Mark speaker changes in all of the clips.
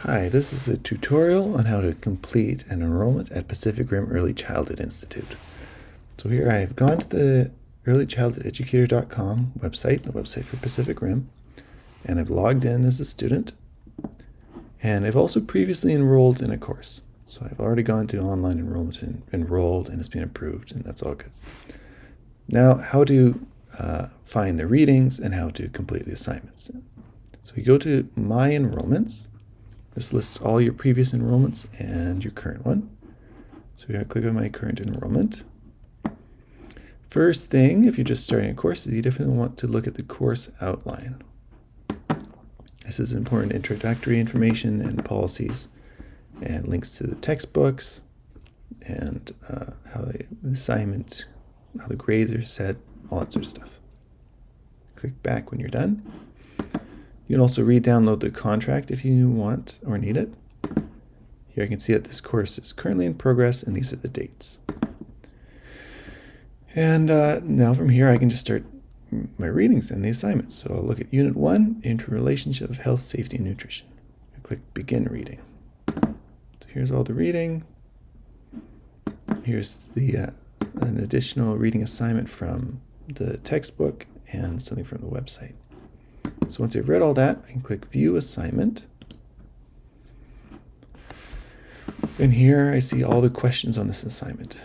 Speaker 1: Hi, this is a tutorial on how to complete an enrollment at Pacific Rim Early Childhood Institute. So here I have gone to the earlychildhoodeducator.com website, the website for Pacific Rim, and I've logged in as a student. And I've also previously enrolled in a course. So I've already gone to online enrollment and enrolled, and it's been approved, and that's all good. Now, how to find the readings and how to complete the assignments. So you go to My Enrollments. This lists all your previous enrollments and your current one. So we're going to click on my current enrollment. First thing, if you're just starting a course, is you definitely want to look at the course outline. This is important introductory information and policies and links to the textbooks and how the assignment, how the grades are set, all that sort of stuff. Click back when you're done. You can also re-download the contract if you want or need it. Here I can see that this course is currently in progress and these are the dates. And now from here I can just start my readings and the assignments. So I'll look at Unit 1, Interrelationship of Health, Safety, and Nutrition. I click Begin Reading. So here's all the reading. Here's the an additional reading assignment from the textbook and something from the website. So once I've read all that, I can click View Assignment. And here I see all the questions on this assignment.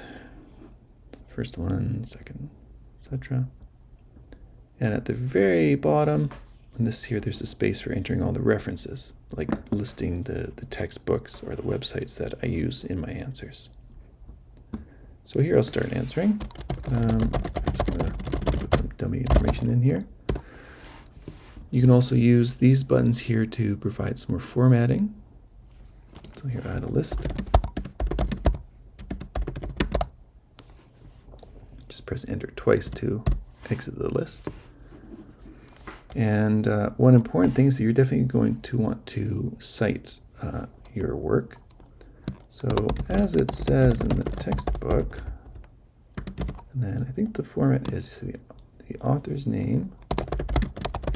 Speaker 1: First one, second, etc. And at the very bottom, in this here, there's a space for entering all the references, like listing the textbooks or the websites that I use in my answers. So here I'll start answering. I'm just going to put some dummy information in here. You can also use these buttons here to provide some more formatting. So here I add a list. Just press enter twice to exit the list. And one important thing is that you're definitely going to want to cite your work. So as it says in the textbook, and then I think the format is, you see the author's name,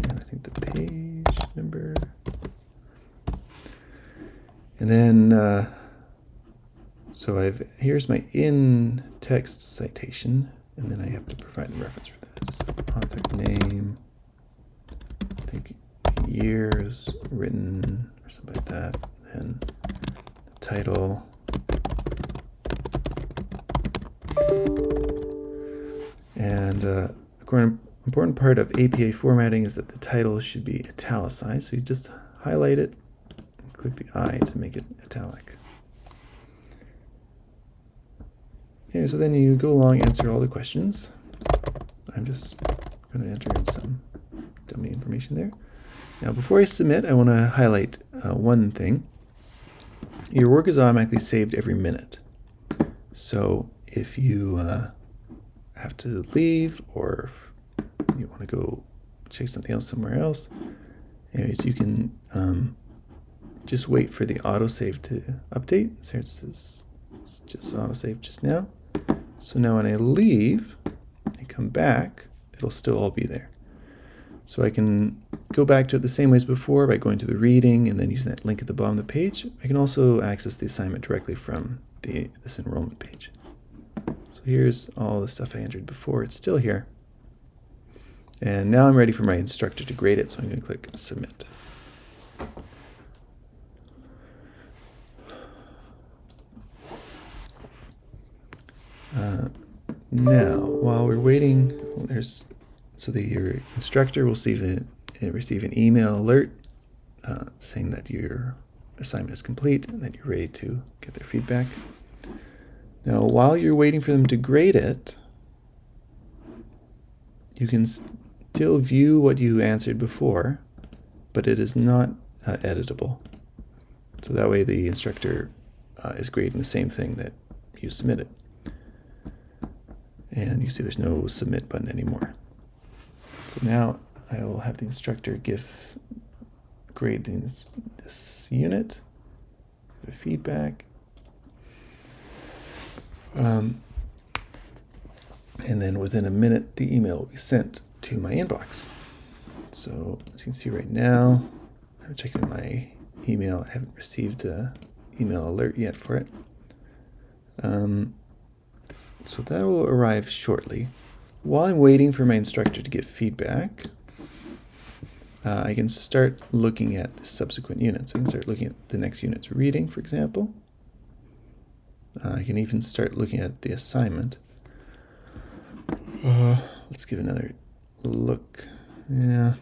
Speaker 1: and I think the page number. And then, so here's my in-text citation, and then I have to provide the reference for that. So author name, I think years written, or something like that. And then the title. And important part of APA formatting is that the title should be italicized. So you just highlight it and click the I to make it italic. Okay, so then you go along, answer all the questions. I'm just going to enter in some dummy information there. Now, before I submit, I want to highlight one thing. Your work is automatically saved every minute. So if you have to leave or you want to go check something else somewhere else, anyways, you can just wait for the autosave to update. So it says it's just autosave just now. So now when I leave and come back, it'll still all be there. So I can go back to it the same way as before by going to the reading and then using that link at the bottom of the page. I can also access the assignment directly from this enrollment page. So here's all the stuff I entered before. It's still here. And now I'm ready for my instructor to grade it, so I'm going to click Submit. Now, while we're waiting, your instructor will receive an email alert saying that your assignment is complete and that you're ready to get their feedback. Now, while you're waiting for them to grade it, you can still view what you answered before, but it is not editable. So that way the instructor is grading the same thing that you submitted. And you see there's no submit button anymore. So now I will have the instructor grade this unit, the feedback. And then within a minute, the email will be sent to my inbox. So as you can see right now, I'm checking my email. I haven't received an email alert yet for it. So that will arrive shortly. While I'm waiting for my instructor to give feedback, I can start looking at the subsequent units. I can start looking at the next unit's reading, for example. I can even start looking at the assignment. Let's give another look. Yeah,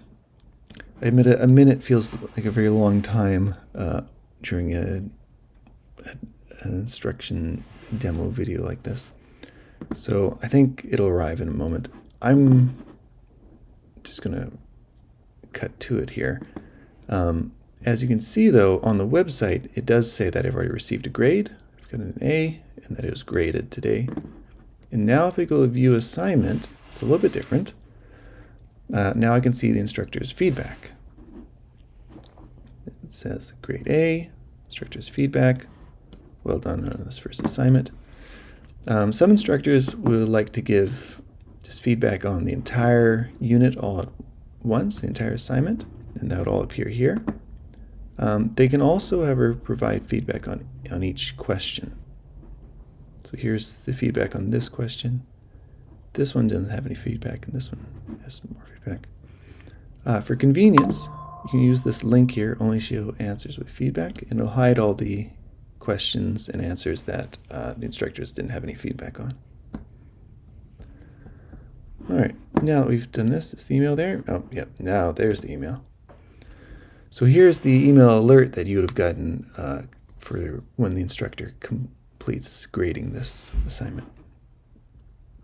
Speaker 1: I admit a minute feels like a very long time during an instruction demo video like this. So I think it'll arrive in a moment. I'm just going to cut to it here. As you can see, though, on the website, it does say that I've already received a grade. I've got an A, and that it was graded today. And now if I go to view assignment, it's a little bit different. Now I can see the instructor's feedback. It says grade A, instructor's feedback. Well done on this first assignment. Some instructors will like to give just feedback on the entire unit all at once, the entire assignment, and that would all appear here. They can also, however, provide feedback on each question. So here's the feedback on this question. This one doesn't have any feedback, and this one has more feedback. For convenience, you can use this link here, only show answers with feedback, and it'll hide all the questions and answers that the instructors didn't have any feedback on. All right, now that we've done this, is the email there? Oh, yep, now there's the email. So here's the email alert that you would have gotten for when the instructor completes grading this assignment.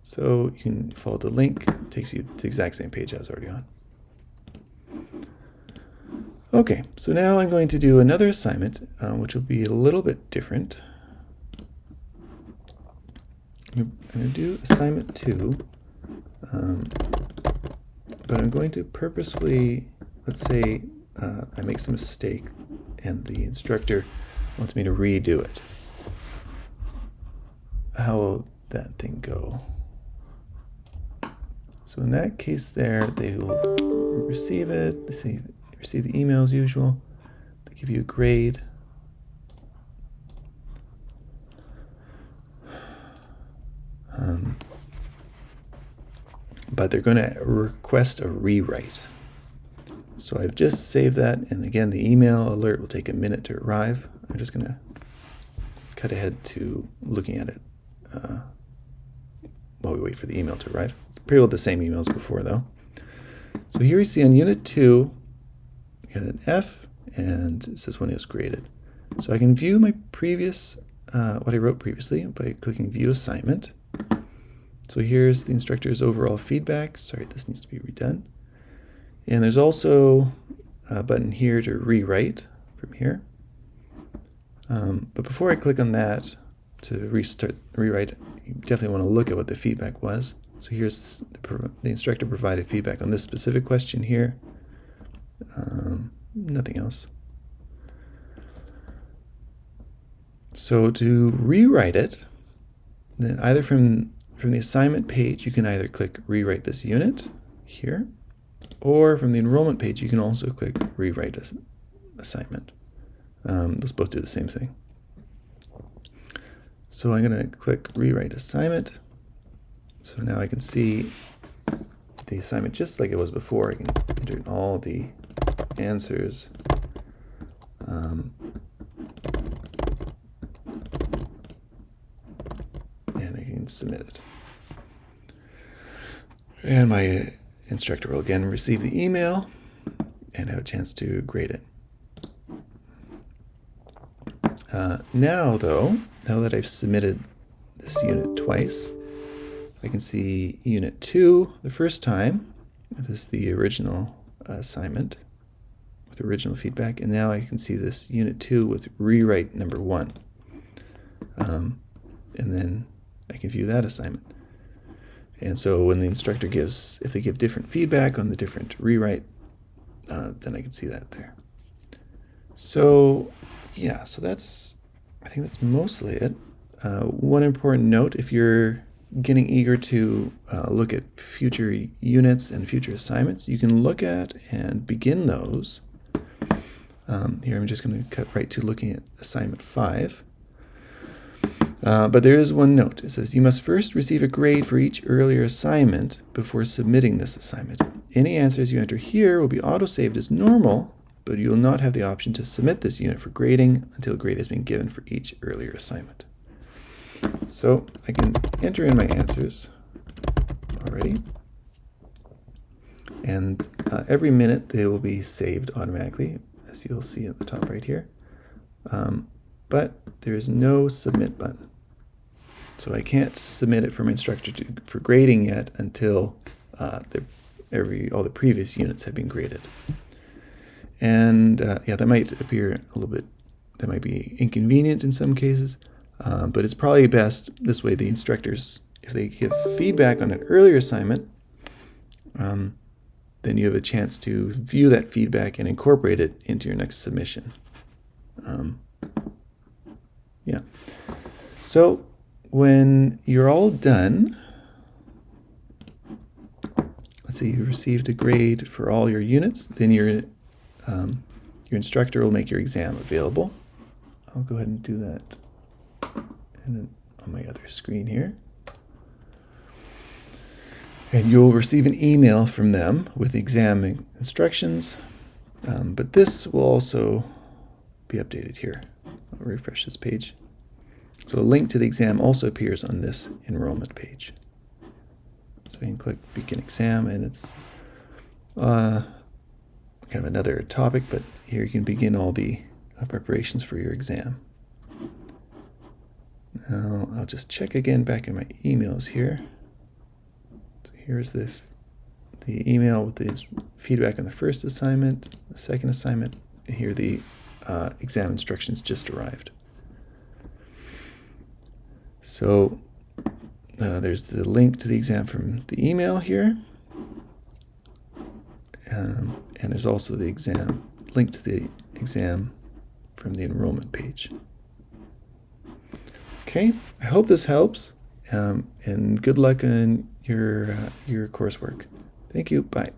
Speaker 1: So you can follow the link, it takes you to the exact same page I was already on. Okay, so now I'm going to do another assignment, which will be a little bit different. I'm going to do assignment 2, but I'm going to purposefully, let's say I make some mistake and the instructor wants me to redo it. How will that thing go? So in that case there, they will receive it, they receive the email as usual, they give you a grade. But they're going to request a rewrite. So I've just saved that, and again, the email alert will take a minute to arrive. I'm just going to cut ahead to looking at it while we wait for the email to arrive. It's pretty well the same email as before, though. So here we see on Unit 2, I got an F, and it says when it was graded. So I can view my previous, what I wrote previously by clicking View Assignment. So here's the instructor's overall feedback. Sorry, this needs to be redone. And there's also a button here to rewrite from here. But before I click on that to rewrite, you definitely want to look at what the feedback was. So here's the instructor provided feedback on this specific question here. Nothing else. So to rewrite it, then either from the assignment page, you can either click Rewrite this unit here, or from the enrollment page, you can also click Rewrite assignment. Those both do the same thing. So I'm going to click Rewrite assignment. So now I can see the assignment just like it was before. I can enter all the answers. And I can submit it. And my instructor will again receive the email and have a chance to grade it. Now that I've submitted this unit twice, I can see Unit 2 the first time. This is the original assignment with original feedback, and now I can see this Unit 2 with rewrite number 1. And then I can view that assignment. And so when the instructor if they give different feedback on the different rewrite, then I can see that there. So yeah, so I think that's mostly it. One important note, if you're getting eager to look at future units and future assignments, you can look at and begin those Here I'm just going to cut right to looking at assignment 5. But there is one note. It says, you must first receive a grade for each earlier assignment before submitting this assignment. Any answers you enter here will be auto-saved as normal, but you will not have the option to submit this unit for grading until a grade has been given for each earlier assignment. So I can enter in my answers already. And every minute they will be saved automatically, as you'll see at the top right here. But there is no submit button. So I can't submit it for my instructor for grading yet until all the previous units have been graded. And yeah, that might appear a little bit, that might be inconvenient in some cases, but it's probably best this way. The instructors, if they give feedback on an earlier assignment, then you have a chance to view that feedback and incorporate it into your next submission. Yeah. So when you're all done, let's say you received a grade for all your units, then your instructor will make your exam available. I'll go ahead and do that on my other screen here. And you'll receive an email from them with the exam instructions, but this will also be updated here. I'll refresh this page. So a link to the exam also appears on this enrollment page. So you can click Begin Exam, and it's kind of another topic, but here you can begin all the preparations for your exam. Now I'll just check again back in my emails here. So here's the email with the feedback on the first assignment, the second assignment, and here the exam instructions just arrived. So there's the link to the exam from the email here, and there's also the link to the exam from the enrollment page. Okay, I hope this helps, and good luck on your coursework. Thank you. Bye.